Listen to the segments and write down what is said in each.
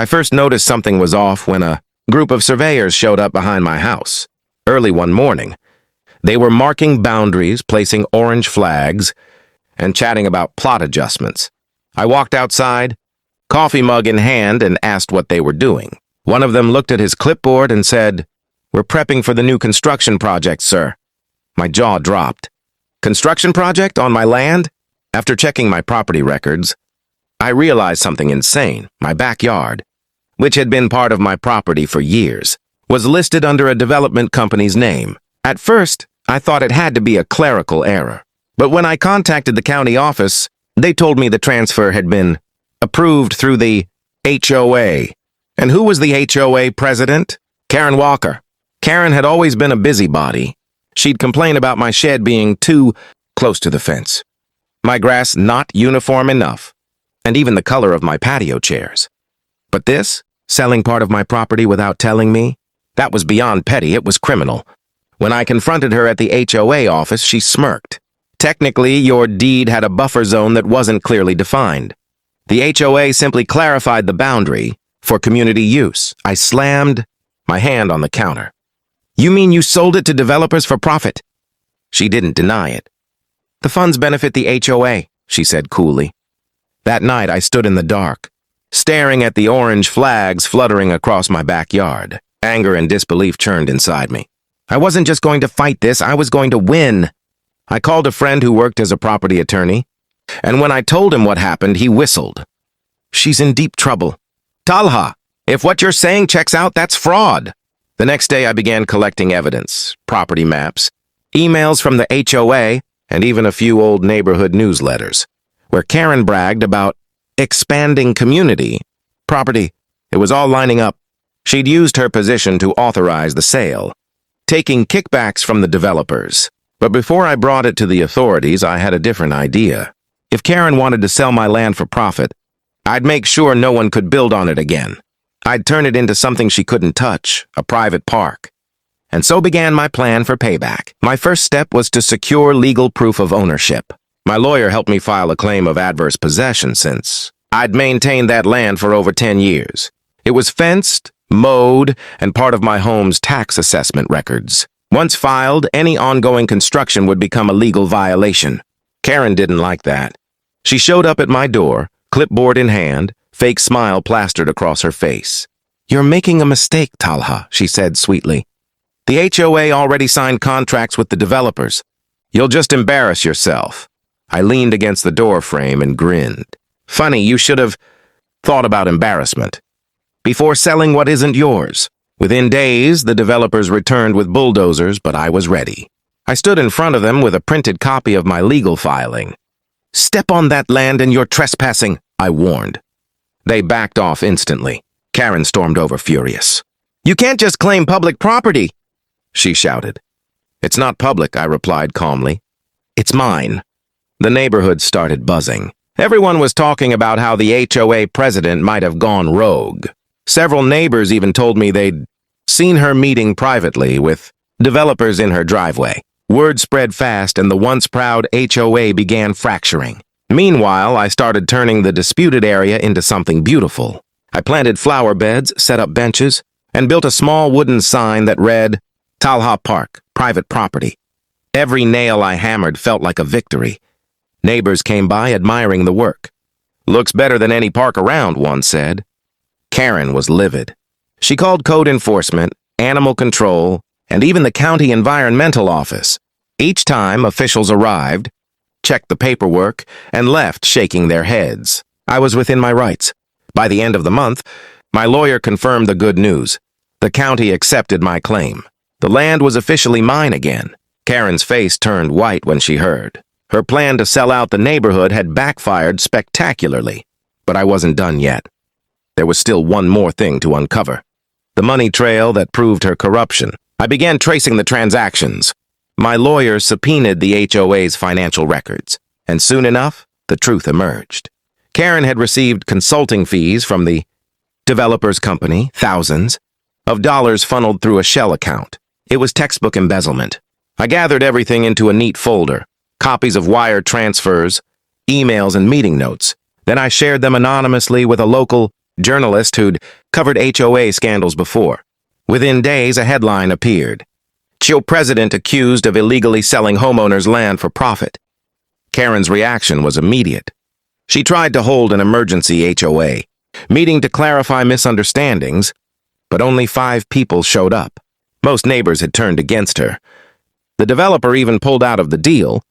I first noticed something was off when a group of surveyors showed up behind my house. Early one morning, they were marking boundaries, placing orange flags, and chatting about plot adjustments. I walked outside, coffee mug in hand, and asked what they were doing. One of them looked at his clipboard and said, "We're prepping for the new construction project, sir." My jaw dropped. Construction project on my land? After checking my property records, I realized something insane. My backyard, which had been part of my property for years, was listed under a development company's name. At first, I thought it had to be a clerical error. But when I contacted the county office, they told me the transfer had been approved through the HOA. And who was the HOA president? Karen Walker. Karen had always been a busybody. She'd complain about my shed being too close to the fence, my grass not uniform enough, and even the color of my patio chairs. But this, selling part of my property without telling me, that was beyond petty, it was criminal. When I confronted her at the HOA office, she smirked. Technically, your deed had a buffer zone that wasn't clearly defined. The HOA simply clarified the boundary for community use. I slammed my hand on the counter. "You mean you sold it to developers for profit?" She didn't deny it. "The funds benefit the HOA," she said coolly. That night, I stood in the dark, staring at the orange flags fluttering across my backyard. Anger and disbelief churned inside me. I wasn't just going to fight this, I was going to win. I called a friend who worked as a property attorney, and when I told him what happened, he whistled. "She's in deep trouble. Talha, if what you're saying checks out, that's fraud." The next day, I began collecting evidence, property maps, emails from the HOA, and even a few old neighborhood newsletters, where Karen bragged about expanding community property. It was all lining up. She'd used her position to authorize the sale, taking kickbacks from the developers. But before I brought it to the authorities, I had a different idea. If Karen wanted to sell my land for profit, I'd make sure no one could build on it again. I'd turn it into something she couldn't touch, a private park. And so began my plan for payback. My first step was to secure legal proof of ownership. My lawyer helped me file a claim of adverse possession since I'd maintained that land for over 10 years. It was fenced, mowed, and part of my home's tax assessment records. Once filed, any ongoing construction would become a legal violation. Karen didn't like that. She showed up at my door, clipboard in hand, fake smile plastered across her face. "You're making a mistake, Talha," she said sweetly. "The HOA already signed contracts with the developers. You'll just embarrass yourself." I leaned against the door frame and grinned. "Funny, you should have thought about embarrassment before selling what isn't yours." Within days, the developers returned with bulldozers, but I was ready. I stood in front of them with a printed copy of my legal filing. "Step on that land and you're trespassing," I warned. They backed off instantly. Karen stormed over furious. "You can't just claim public property," she shouted. "It's not public," I replied calmly. "It's mine." The neighborhood started buzzing. Everyone was talking about how the HOA president might have gone rogue. Several neighbors even told me they'd seen her meeting privately with developers in her driveway. Word spread fast and the once proud HOA began fracturing. Meanwhile, I started turning the disputed area into something beautiful. I planted flower beds, set up benches, and built a small wooden sign that read, "Talha Park, private property." Every nail I hammered felt like a victory. Neighbors came by admiring the work. "Looks better than any park around," one said. Karen was livid. She called code enforcement, animal control, and even the county environmental office. Each time officials arrived, checked the paperwork, and left shaking their heads. I was within my rights. By the end of the month, my lawyer confirmed the good news. The county accepted my claim. The land was officially mine again. Karen's face turned white when she heard. Her plan to sell out the neighborhood had backfired spectacularly, but I wasn't done yet. There was still one more thing to uncover. The money trail that proved her corruption. I began tracing the transactions. My lawyer subpoenaed the HOA's financial records, and soon enough, the truth emerged. Karen had received consulting fees from the developer's company, thousands of dollars funneled through a shell account. It was textbook embezzlement. I gathered everything into a neat folder, copies of wire transfers, emails, and meeting notes. Then I shared them anonymously with a local journalist who'd covered HOA scandals before. Within days, a headline appeared. HOA president accused of illegally selling homeowners land for profit. Karen's reaction was immediate. She tried to hold an emergency HOA meeting to clarify misunderstandings, but only 5 people showed up. Most neighbors had turned against her. The developer even pulled out of the deal,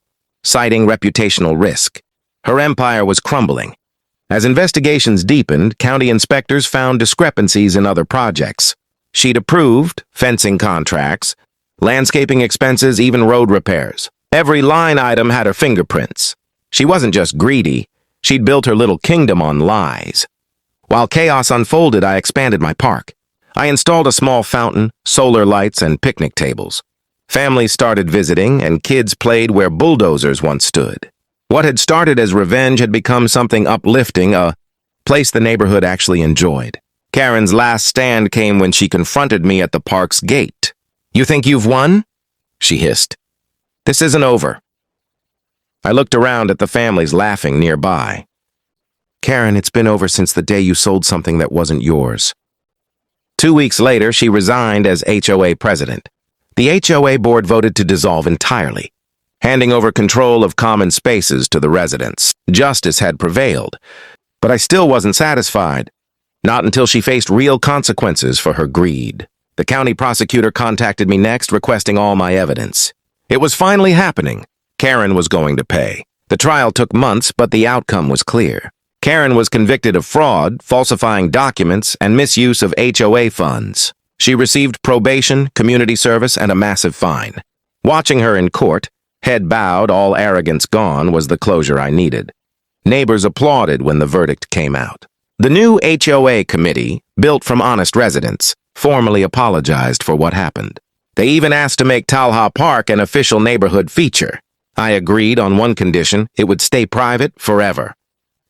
citing reputational risk. Her empire was crumbling. As investigations deepened, county inspectors found discrepancies in other projects. She'd approved fencing contracts, landscaping expenses, even road repairs. Every line item had her fingerprints. She wasn't just greedy, she'd built her little kingdom on lies. While chaos unfolded, I expanded my park. I installed a small fountain, solar lights, and picnic tables. Families started visiting, and kids played where bulldozers once stood. What had started as revenge had become something uplifting, a place the neighborhood actually enjoyed. Karen's last stand came when she confronted me at the park's gate. "You think you've won?" she hissed. "This isn't over." I looked around at the families laughing nearby. "Karen, it's been over since the day you sold something that wasn't yours." 2 weeks later, she resigned as HOA president. The HOA board voted to dissolve entirely, handing over control of common spaces to the residents. Justice had prevailed, but I still wasn't satisfied. Not until she faced real consequences for her greed. The county prosecutor contacted me next, requesting all my evidence. It was finally happening. Karen was going to pay. The trial took months, but the outcome was clear. Karen was convicted of fraud, falsifying documents, and misuse of HOA funds. She received probation, community service, and a massive fine. Watching her in court, head bowed, all arrogance gone, was the closure I needed. Neighbors applauded when the verdict came out. The new HOA committee, built from honest residents, formally apologized for what happened. They even asked to make Talha Park an official neighborhood feature. I agreed on one condition: it would stay private forever.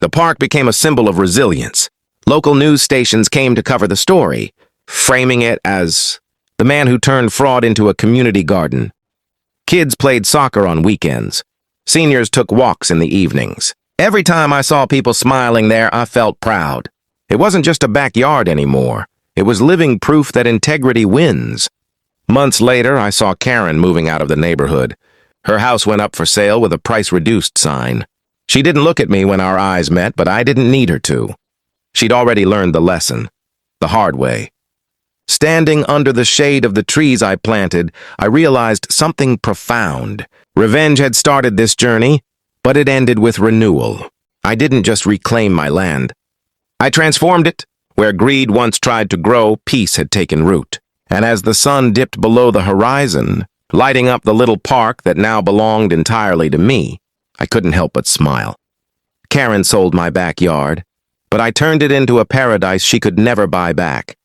The park became a symbol of resilience. Local news stations came to cover the story, framing it as the man who turned fraud into a community garden. Kids played soccer on weekends. Seniors took walks in the evenings. Every time I saw people smiling there, I felt proud. It wasn't just a backyard anymore. It was living proof that integrity wins. Months later, I saw Karen moving out of the neighborhood. Her house went up for sale with a price-reduced sign. She didn't look at me when our eyes met, but I didn't need her to. She'd already learned the lesson, the hard way. Standing under the shade of the trees I planted, I realized something profound. Revenge had started this journey, but it ended with renewal. I didn't just reclaim my land. I transformed it. Where greed once tried to grow, peace had taken root. And as the sun dipped below the horizon, lighting up the little park that now belonged entirely to me, I couldn't help but smile. Karen sold my backyard, but I turned it into a paradise she could never buy back.